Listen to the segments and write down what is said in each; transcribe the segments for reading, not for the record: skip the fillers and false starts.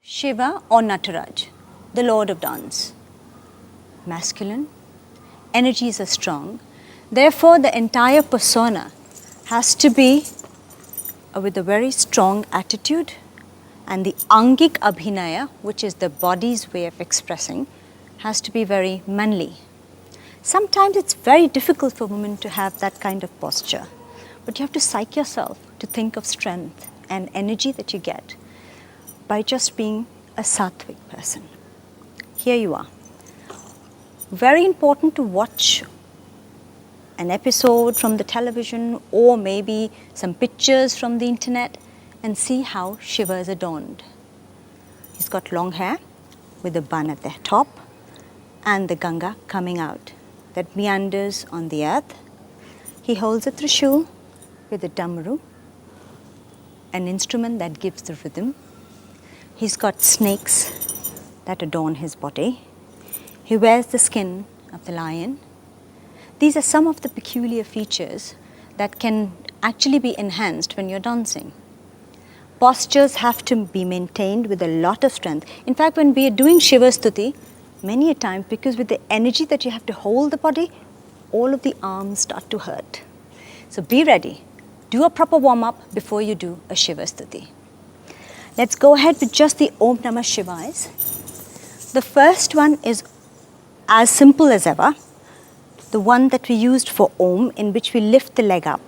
Shiva or Nataraj, the Lord of Dance. Masculine, energies are strong. Therefore, the entire persona has to be with a very strong attitude, and the Angik Abhinaya, which is the body's way of expressing, has to be very manly. Sometimes it's very difficult for women to have that kind of posture, but you have to psych yourself to think of strength and energy that you get by just being a sattvic person. Here you are. Very important to watch an episode from the television or maybe some pictures from the internet and see how Shiva is adorned. He's got long hair with a bun at the top and the Ganga coming out that meanders on the earth. He holds a trishul with a damaru, an instrument that gives the rhythm. He's got snakes that adorn his body. He wears the skin of the lion. These are some of the peculiar features that can actually be enhanced when you're dancing. Postures have to be maintained with a lot of strength. In fact, when we are doing Shiva Stuthi, many a time, because with the energy that you have to hold the body, all of the arms start to hurt. So be ready. Do a proper warm-up before you do a Shiva Stuthi. Let's go ahead with just the Om Namaha Shivayas. The first one is as simple as ever, the one that we used for Om, in which we lift the leg up.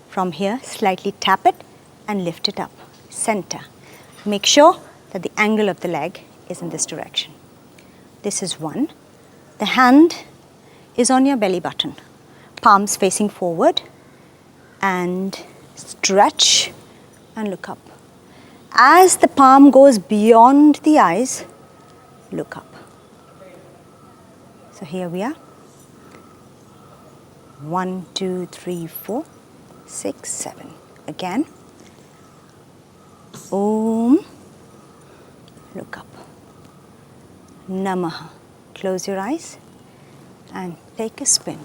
From here, slightly tap it and lift it up, center. Make sure that the angle of the leg is in this direction. This is one. The hand is on your belly button, palms facing forward, and stretch and look up. As the palm goes beyond the eyes, look up. So here we are. 1, 2, 3, 4, 6, 7. Again. Om. Look up. Namaha. Close your eyes and take a spin.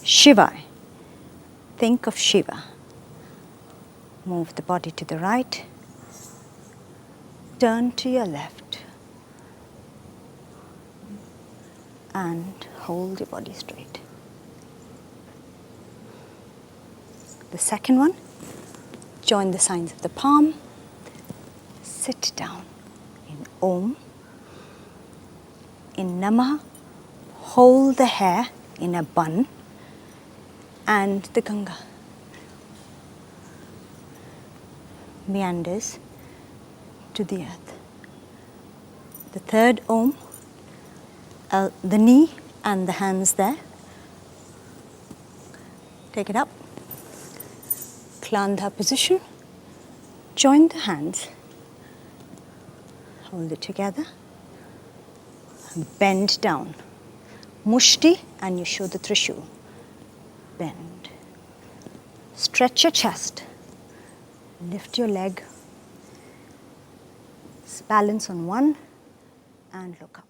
Shiva. Think of Shiva. Move the body to the right. Turn to your left. And hold your body straight. The second one, join the signs of the palm. Sit down in Om. In Namah, hold the hair in a bun and the Ganga meanders to the earth. The third Om, the knee and the hands there. Take it up. Klandha position. Join the hands. Hold it together. Bend down. Mushti, and you show the trishul. Bend. Stretch your chest. Lift your leg. Balance on one and look up.